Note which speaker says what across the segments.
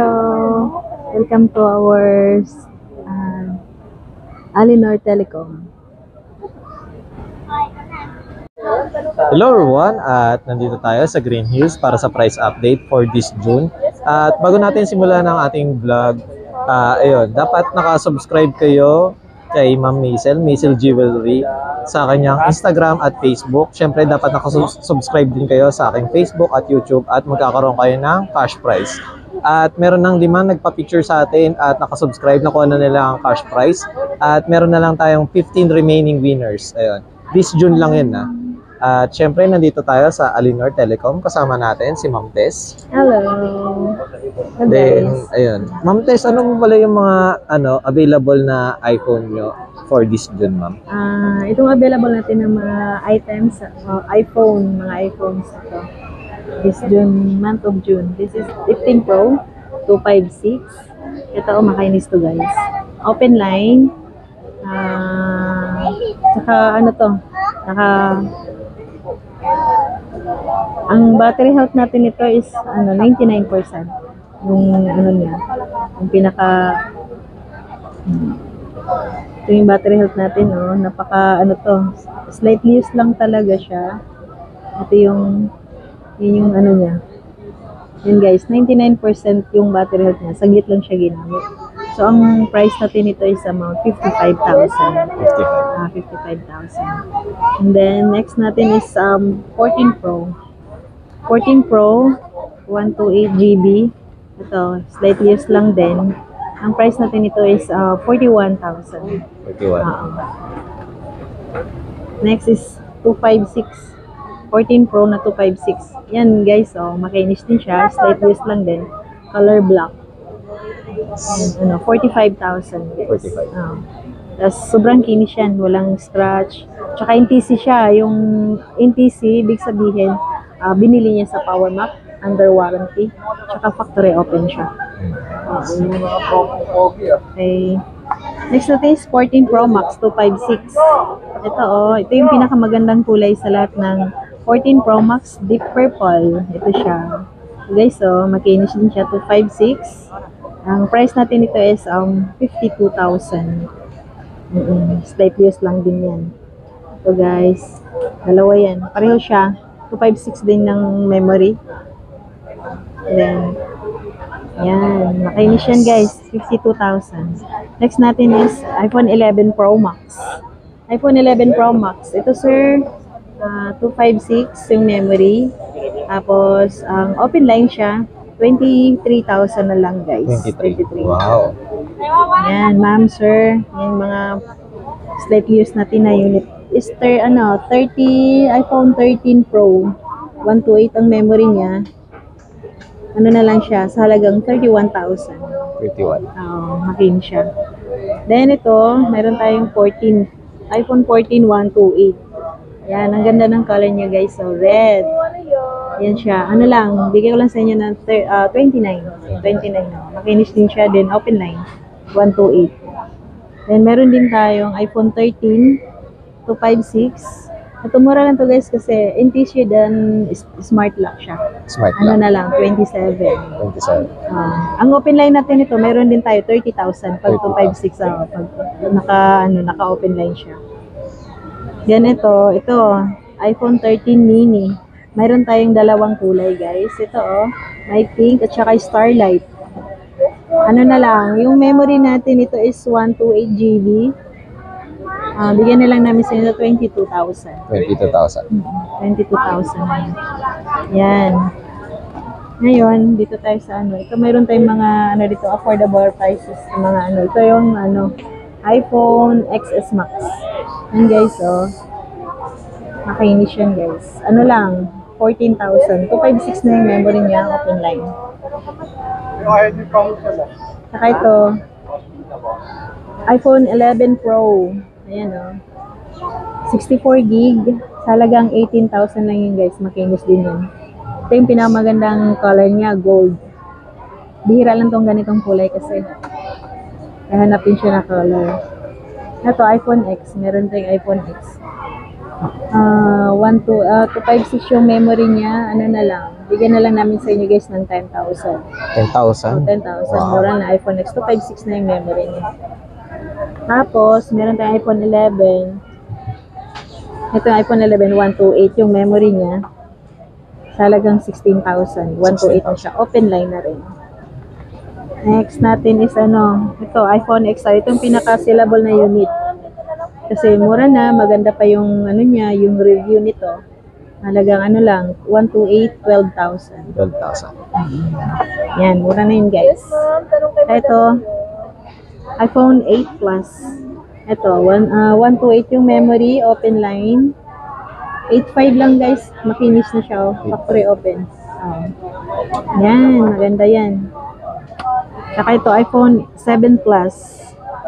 Speaker 1: Hello! Welcome to our Alinor Telecom.
Speaker 2: Hello everyone, at nandito tayo sa Green Hills para sa price update for this June. At bago natin simulan ang ating vlog, ayun, dapat nakasubscribe kayo kay Ma'am Maisel Jewelry sa kanyang Instagram at Facebook. Siyempre dapat nakasubscribe din kayo sa aking Facebook at YouTube at magkakaroon kayo ng cash prize. At meron ng 5 nagpa-picture sa atin at nakasubscribe, nakuha na nila ang cash prize. At meron na lang tayong 15 remaining winners. Ayun, this June lang yun . At syempre, nandito tayo sa Alinor Telecom. Kasama natin si Ma'am Tess.
Speaker 1: Hello!
Speaker 2: Then, ayun. Ma'am Tess, ano mo pala yung mga available na iPhone nyo for this June, Ma'am?
Speaker 1: Itong available natin ng mga items, mga iPhones ito. This June, month of June. This is 15 Pro, 256. Ito, makainis to guys. Open line. Saka ang battery health natin ito is 99%. Yung niya, yung ito yung battery health natin, napaka slightly use lang talaga siya. Ito yung niya. Yun guys, 99% yung battery health niya. Saglit lang siya ginamit. So, ang price natin ito is amount 55,000. 55,000. And then, next natin is 14 Pro. 14 Pro, 128 GB. Ito, slightly used lang din. Ang price natin ito is 41,000.
Speaker 2: 41.
Speaker 1: Next is 256. 14 Pro na 256. Yan guys, makinis din siya. Slightly used lang din. Color black. 45,000.
Speaker 2: 45.
Speaker 1: Tapos sobrang kinis yan. Walang scratch. Tsaka NTC siya. Yung NTC, ibig sabihin, binili niya sa Power Mac under warranty. Tsaka factory open siya. Okay. Next natin is 14 Pro Max 256. Ito yung pinakamagandang kulay sa lahat ng 14 Pro Max Deep Purple. Ito siya. Guys, makinis din siya 256. Ang price natin ito is 52,000. Slightly used lang din yan. Ito guys, dalawa yan. Pareho siya. 256 din ng memory. Then, yan. Makinis yan guys. 52,000. Next natin is iPhone 11 Pro Max. iPhone 11 Pro Max. Ito sir, 256 yung memory. Tapos, ang open line siya, 23,000 na lang guys.
Speaker 2: 23. Wow.
Speaker 1: Yan, ma'am, sir. Yan mga slightly used natin na unit. Is 30, iPhone 13 Pro. 128 ang memory niya. Na lang siya, sa halagang 31,000.
Speaker 2: 31.
Speaker 1: Makin siya. Then ito, meron tayong 14. iPhone 14 128. Yan, ang ganda ng color niya guys. So, red. Yan siya. Bigay ko lang sa inyo ng 29. 29. Makinis din siya. Then, open line. 128. Then, meron din tayong iPhone 13 256. Ito, mura lang to guys kasi NTC dan smart lock siya.
Speaker 2: Smart lock.
Speaker 1: Na lang, 27.
Speaker 2: 27.
Speaker 1: Ang open line natin ito, meron din tayo 30,000 pag 256 pag naka-open line siya. Yan ito, iPhone 13 mini. Mayroon tayong dalawang kulay guys. Ito may pink at saka starlight. Yung memory natin ito is 128 GB. Bigyan na lang namin sa inyo 22,000.
Speaker 2: 22,000.
Speaker 1: 22,000. Yan. Ngayon, dito tayo sa Ito mayroon tayong mga dito affordable prices ng mga Ito yung iPhone XS Max. Yan guys, makinis yan guys. 14,000. 256 na yung memory niya, open line. Saka ito, iPhone 11 Pro. Ayan 64 gig. Sa halagang 18,000 lang yun guys. Makinis din yun. Ito yung pinamagandang color niya, gold. Bihira lang tong ganitong kulay kasi hahanapin siya na color. Ito, iPhone X. Meron tayong iPhone X. 256 yung memory niya. Bigyan na lang namin sa inyo guys ng 10,000.
Speaker 2: 10,000?
Speaker 1: 10,000.
Speaker 2: Wow.
Speaker 1: Mura na iPhone X 256 na yung memory niya. Tapos, meron tayong iPhone 11. Ito yung iPhone 11 128 yung memory niya. Talagang 16,000. 128 na siya. Open line na rin. Next natin is ito iPhone XR. Ito yung pinaka-sellable na unit. Kasi mura na, maganda pa yung niya, yung review nito. Halagang lang, 128, 12,000.
Speaker 2: 12,000.
Speaker 1: Yan, mura na yun guys. Ito, iPhone 8 Plus. Ito, 128 yung memory, open line. 8.5 lang guys, makinis na siya. Factory open. Yan, maganda yan. Saka ito, iPhone 7 Plus.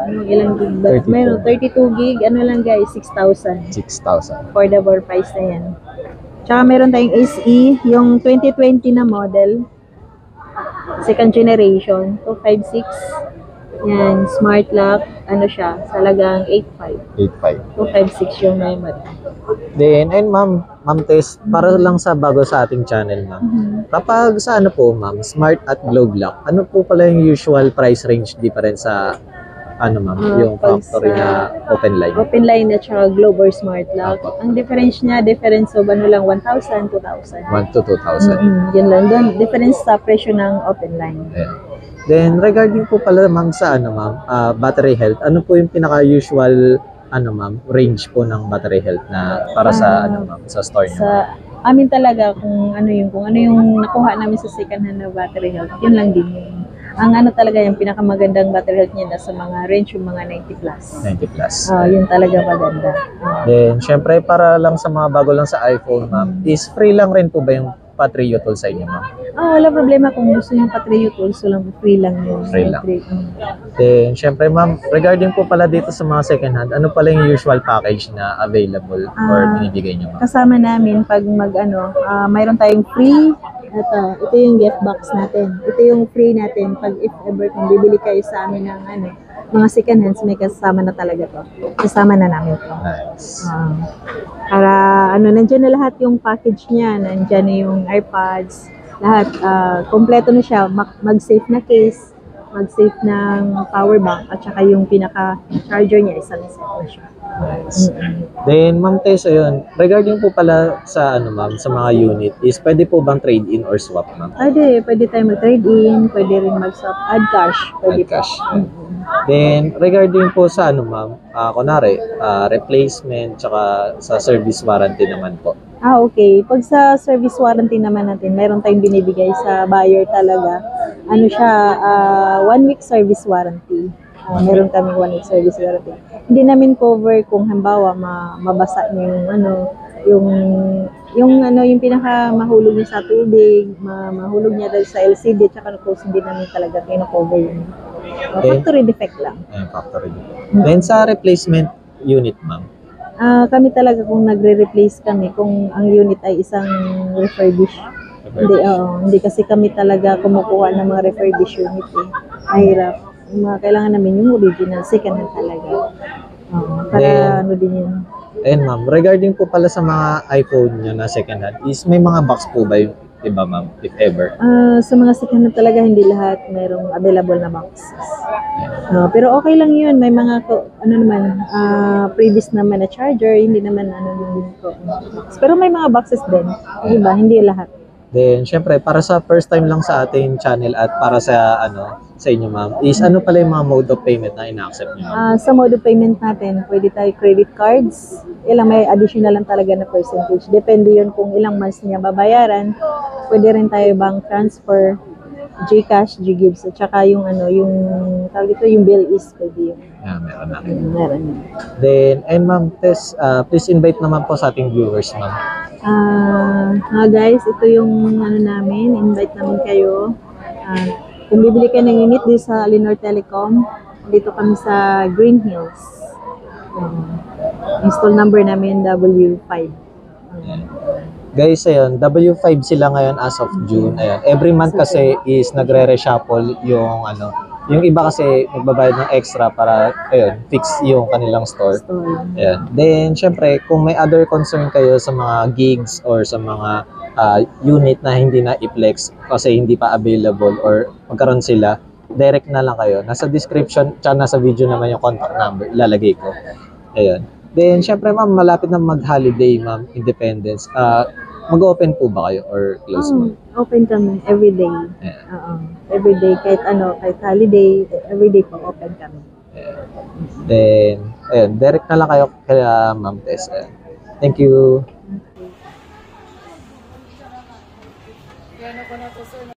Speaker 1: Ilang gig ba?
Speaker 2: 32.
Speaker 1: Meron 32 gig, lang guys, 6,000.
Speaker 2: 6,000.
Speaker 1: Affordable price na yan. Tsaka meron tayong SE, yung 2020 na model. Second generation, 256. Yan, smart lock, siya, talagang 8.5.
Speaker 2: 8,500.
Speaker 1: 256 yung memory.
Speaker 2: Then, and ma'am Tess, para lang sa bago sa ating channel, ma'am. Kapag sa ma'am, smart at globe lock, ano po pala yung usual price range difference sa ma'am, yung
Speaker 1: pag
Speaker 2: factory
Speaker 1: sa-
Speaker 2: na open line?
Speaker 1: Open line at saka globe or smart lock.
Speaker 2: Apo.
Speaker 1: Ang difference of lang, 1,000, 2,000.
Speaker 2: 1 to 2,000.
Speaker 1: Yun lang doon. Difference sa presyo ng open line.
Speaker 2: Ayan. Then, regarding po pala ma'am sa battery health, ano po yung pinaka-usual ma'am, range po ng battery health na para sa ma'am, sa store niyo?
Speaker 1: Sa amin talaga kung ano yung nakuha namin sa second hand na battery health, yun lang din yung ang talaga yung pinakamagandang battery health niya nasa mga range yung mga 90 plus.
Speaker 2: 90 plus.
Speaker 1: Yun talaga maganda.
Speaker 2: Then, syempre, para lang sa mga bago lang sa iPhone, ma'am, is free lang rin po ba yung Patrio tool sa inyo, ma'am?
Speaker 1: Wala problema kung gusto yung Patrio tools, so lang free lang yun.
Speaker 2: Free lang. Then, syempre, ma'am, regarding po pala dito sa mga second hand, ano pala yung usual package na available or binibigay nyo, ma'am?
Speaker 1: Kasama namin pag mayroon tayong free. Ito yung gift box natin. Ito yung free natin pag if ever kung bibili kayo sa amin ng mga second hands, may kasama na talaga to. Kasama na namin to.
Speaker 2: Nice.
Speaker 1: Para nandiyan na lahat yung package niya, nandiyan na yung AirPods, lahat kompleto na siya, mag-safe na case, mag-safe ng power bank at saka yung pinaka-charger niya isang set na siya.
Speaker 2: Nice. Then, ma'am Tess, ayun, regarding po pala sa ma'am, sa mga unit, is pwede po bang trade-in or swap, ma'am?
Speaker 1: Pwede tayo mag-trade-in, pwede rin mag-swap, add cash, pwede
Speaker 2: Add cash. Then, regarding po sa ma'am, kunwari, replacement, tsaka sa service warranty naman po.
Speaker 1: Okay. Pag sa service warranty naman natin, meron tayong binibigay sa buyer talaga. Siya, 1 week service warranty. Meron kaming 1 week service warranty. Hindi namin cover kung halimbawa mabasa niyo yung pinaka mahulog niya sa tubig, mahulog niya dahil sa LCD, tsaka hindi namin talaga kino-cover yun. Factory defect lang.
Speaker 2: Ayun, factory. Then, sa replacement unit, ma'am,
Speaker 1: Kami talaga kung nagre-replace kami, kung ang unit ay isang refurbish. Hindi kasi kami talaga kumukuha ng mga refurbish unit eh. Mahirap. Kailangan namin yung original, second hand talaga. Para din yun.
Speaker 2: ayun, ma'am, regarding po pala sa mga iPhone nyo na second hand, is may mga box po ba yung iba, ma'am, if ever?
Speaker 1: Sa mga second hand talaga, hindi lahat mayroong available na boxes. Pero okay lang yun. May mga, previous naman na charger, hindi naman box. Pero may mga boxes din. Iba, hindi lahat.
Speaker 2: Then, syempre, para sa first time lang sa ating channel at para sa sa inyo, ma'am, is ano pala yung mga mode of payment na ina-accept nyo, ma'am?
Speaker 1: Sa mode of payment natin, pwede tayo credit cards. May additional lang talaga na percentage. Depende yun kung ilang months niya babayaran. Pwede rin tayo bank transfer, GCash, GGives, at saka yung tawag dito, yung bill is pwede yun.
Speaker 2: Yeah, meron na.
Speaker 1: Meron yun.
Speaker 2: Then, and ma'am, Tess, please invite naman po sa ating viewers, ma'am.
Speaker 1: Guys, ito yung namin, invite namin kayo. Kung bibili kayo ng unit dito sa Alinor Telecom, dito kami sa Green Hills. Install number namin W5.
Speaker 2: Guys, ayun, W5 sila ngayon as of June. Ayun, every month kasi is nagre-reshuffle yung Yung iba kasi nagbabayad ng extra para, ayun, fix yung kanilang store.
Speaker 1: Store.
Speaker 2: Ayan. Then, syempre, kung may other concern kayo sa mga gigs or sa mga unit na hindi na i-flex kasi hindi pa available or magkaroon sila, direct na lang kayo. Nasa description, tsaka nasa video naman yung contact number, ilalagay ko. Ayun. Then, syempre, ma'am, malapit na mag-holiday, ma'am, Independence. Mag-open po ba kayo or close mo?
Speaker 1: Open kami everyday.
Speaker 2: Yeah.
Speaker 1: Oo. Everyday, kahit holiday, everyday po open kami.
Speaker 2: Ayan. Then, ayun, direct na lang kayo kaya Ma'am Tess. Ayan. Thank you.
Speaker 3: Kaya na ko na to, sir.